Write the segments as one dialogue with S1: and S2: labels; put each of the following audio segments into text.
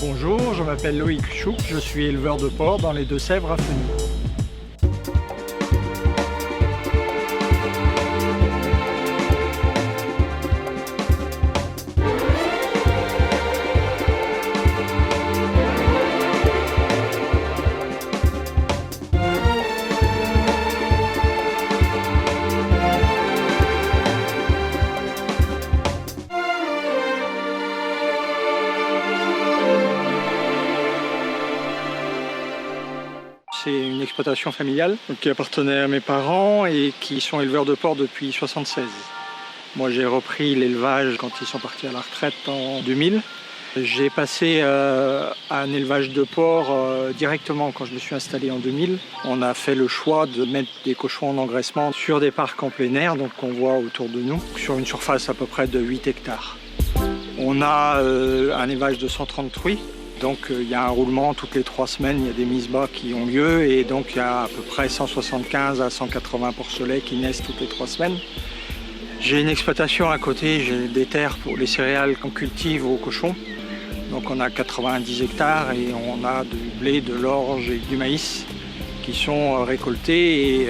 S1: Bonjour, je m'appelle Loïc Chouk, je suis éleveur de porcs dans les Deux-Sèvres à Fenouil. C'est une exploitation familiale qui appartenait à mes parents et qui sont éleveurs de porcs depuis 1976. Moi j'ai repris l'élevage quand ils sont partis à la retraite en 2000. J'ai passé à un élevage de porcs directement quand je me suis installé en 2000. On a fait le choix de mettre des cochons en engraissement sur des parcs en plein air, donc qu'on voit autour de nous, sur une surface à peu près de 8 hectares. On a un élevage de 130 truies. Donc il y a un roulement toutes les 3 semaines, il y a des mises bas qui ont lieu et donc il y a à peu près 175 à 180 porcelets qui naissent toutes les 3 semaines. J'ai une exploitation à côté, j'ai des terres pour les céréales qu'on cultive aux cochons. Donc on a 90 hectares et on a du blé, de l'orge et du maïs qui sont récoltés et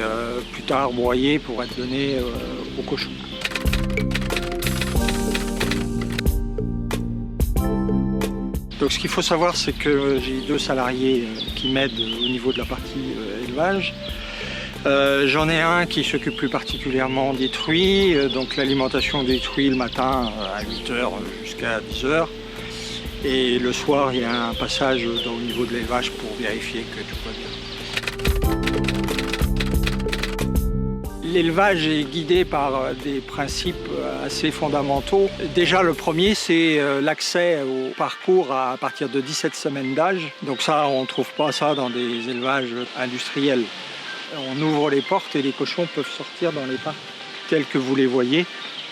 S1: plus tard broyés pour être donnés aux cochons. Donc ce qu'il faut savoir, c'est que j'ai 2 salariés qui m'aident au niveau de la partie élevage. J'en ai un qui s'occupe plus particulièrement des truies, donc l'alimentation des truies le matin à 8h jusqu'à 10h. Et le soir, il y a un passage au niveau de l'élevage pour vérifier que tout va bien. L'élevage est guidé par des principes assez fondamentaux. Déjà, le premier, c'est l'accès au parcours à partir de 17 semaines d'âge. Donc ça, on ne trouve pas ça dans des élevages industriels. On ouvre les portes et les cochons peuvent sortir dans les parcs tels que vous les voyez,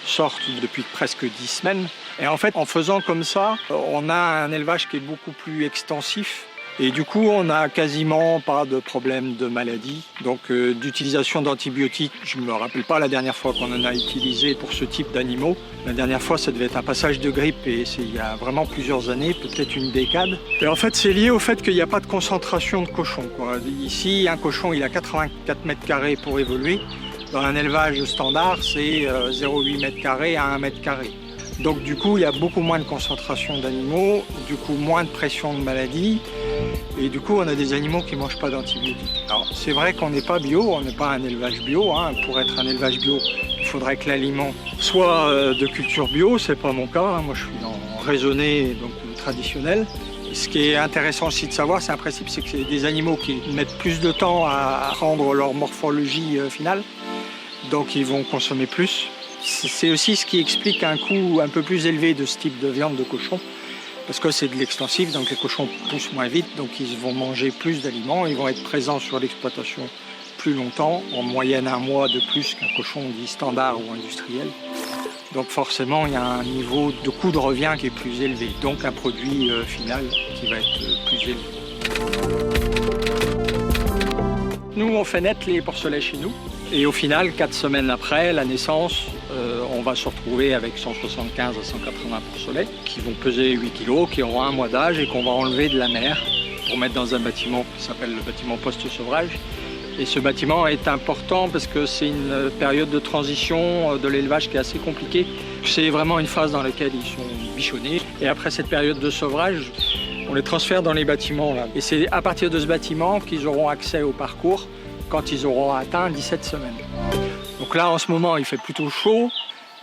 S1: sortent depuis presque 10 semaines. Et en fait, en faisant comme ça, on a un élevage qui est beaucoup plus extensif. Et du coup, on n'a quasiment pas de problème de maladie. Donc d'utilisation d'antibiotiques, je ne me rappelle pas la dernière fois qu'on en a utilisé pour ce type d'animaux. La dernière fois, ça devait être un passage de grippe et c'est il y a vraiment plusieurs années, peut-être une décade. Et en fait, c'est lié au fait qu'il n'y a pas de concentration de cochons, quoi. Ici, un cochon, il a 84 mètres carrés pour évoluer. Dans un élevage standard, c'est 0,8 mètres carrés à 1 mètre carré. Donc du coup, il y a beaucoup moins de concentration d'animaux, du coup moins de pression de maladie. Et du coup, on a des animaux qui ne mangent pas d'antibiotiques. Alors, c'est vrai qu'on n'est pas bio, on n'est pas un élevage bio. Pour être un élevage bio, il faudrait que l'aliment soit de culture bio. C'est pas mon cas. Moi, je suis en raisonné, donc traditionnel. Ce qui est intéressant aussi de savoir, c'est un principe, c'est que c'est des animaux qui mettent plus de temps à prendre leur morphologie finale. Donc, ils vont consommer plus. C'est aussi ce qui explique un coût un peu plus élevé de ce type de viande de cochon. Parce que c'est de l'extensif, donc les cochons poussent moins vite, donc ils vont manger plus d'aliments, ils vont être présents sur l'exploitation plus longtemps, en moyenne 1 mois de plus qu'un cochon dit standard ou industriel. Donc forcément, il y a un niveau de coût de revient qui est plus élevé, donc un produit final qui va être plus élevé. Nous, on fait naître les porcelets chez nous, et au final, 4 semaines après la naissance, on va se retrouver avec 175 à 180 porcelets qui vont peser 8 kg, qui auront 1 mois d'âge et qu'on va enlever de la mer pour mettre dans un bâtiment qui s'appelle le bâtiment post-sevrage. Et ce bâtiment est important parce que c'est une période de transition de l'élevage qui est assez compliquée. C'est vraiment une phase dans laquelle ils sont bichonnés. Et après cette période de sevrage, on les transfère dans les bâtiments là. Et c'est à partir de ce bâtiment qu'ils auront accès au parcours quand ils auront atteint 17 semaines. Donc là, en ce moment, il fait plutôt chaud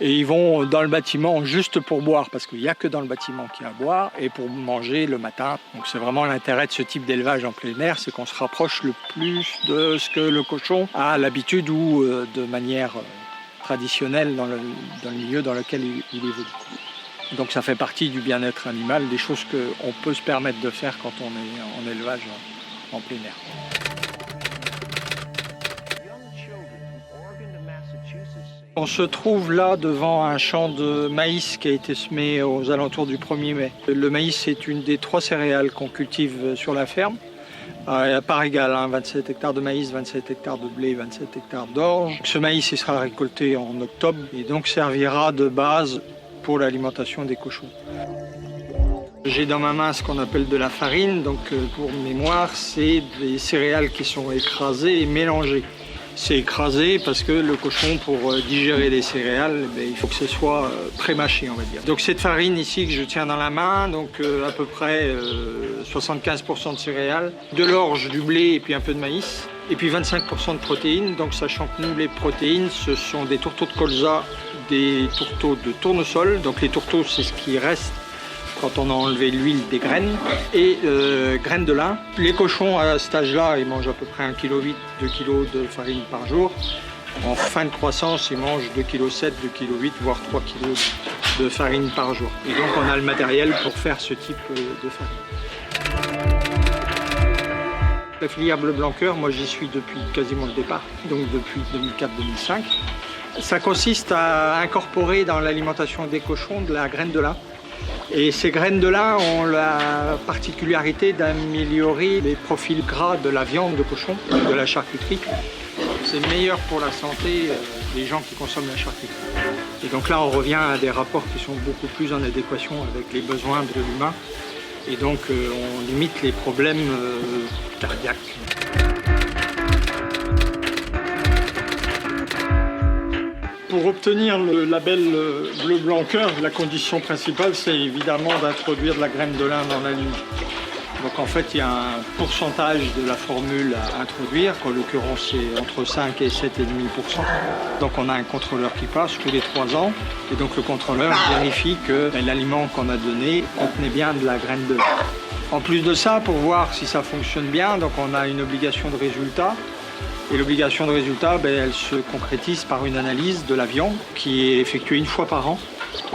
S1: et ils vont dans le bâtiment juste pour boire parce qu'il n'y a que dans le bâtiment qu'il y a à boire et pour manger le matin. Donc c'est vraiment l'intérêt de ce type d'élevage en plein air, c'est qu'on se rapproche le plus de ce que le cochon a l'habitude ou de manière traditionnelle dans le milieu dans lequel il évolue. Donc ça fait partie du bien-être animal, des choses qu'on peut se permettre de faire quand on est en élevage en plein air. On se trouve là devant un champ de maïs qui a été semé aux alentours du 1er mai. Le maïs est une des 3 céréales qu'on cultive sur la ferme. À part égale, 27 hectares de maïs, 27 hectares de blé, 27 hectares d'orge. Ce maïs il sera récolté en octobre et donc servira de base pour l'alimentation des cochons. J'ai dans ma main ce qu'on appelle de la farine, donc pour mémoire, c'est des céréales qui sont écrasées et mélangées. C'est écrasé parce que le cochon, pour digérer les céréales, il faut que ce soit pré-mâché, on va dire. Donc cette farine ici que je tiens dans la main, donc à peu près 75% de céréales, de l'orge, du blé et puis un peu de maïs, et puis 25% de protéines. Donc sachant que nous, les protéines, ce sont des tourteaux de colza, des tourteaux de tournesol. Donc les tourteaux, c'est ce qui reste quand on a enlevé l'huile des graines, et graines de lin. Les cochons à cet âge-là, ils mangent à peu près 1,8 kg, 2 kg de farine par jour. En fin de croissance, ils mangent 2,7 kg, 2,8 kg, voire 3 kg de farine par jour. Et donc on a le matériel pour faire ce type de farine. La filière bleu blanc cœur, moi j'y suis depuis quasiment le départ, donc depuis 2004-2005. Ça consiste à incorporer dans l'alimentation des cochons de la graine de lin. Et ces graines de lin ont la particularité d'améliorer les profils gras de la viande de cochon, de la charcuterie. C'est meilleur pour la santé des gens qui consomment la charcuterie. Et donc là, on revient à des rapports qui sont beaucoup plus en adéquation avec les besoins de l'humain. Et donc, on limite les problèmes cardiaques. Pour obtenir le label bleu blanc cœur, la condition principale, c'est évidemment d'introduire de la graine de lin dans l'aliment. Donc en fait, il y a un pourcentage de la formule à introduire, qu'en l'occurrence c'est entre 5 et 7,5%. Donc on a un contrôleur qui passe tous les 3 ans, et donc le contrôleur vérifie que l'aliment qu'on a donné contenait bien de la graine de lin. En plus de ça, pour voir si ça fonctionne bien, donc on a une obligation de résultat. Et l'obligation de résultat, elle se concrétise par une analyse de la viande qui est effectuée une fois par an.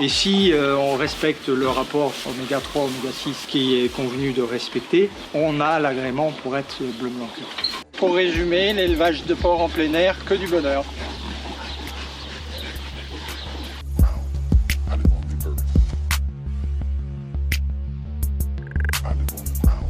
S1: Et si on respecte le rapport oméga 3, oméga 6 qui est convenu de respecter, on a l'agrément pour être bleu blanc cœur. Pour résumer, l'élevage de porc en plein air, que du bonheur.
S2: I live on the ground.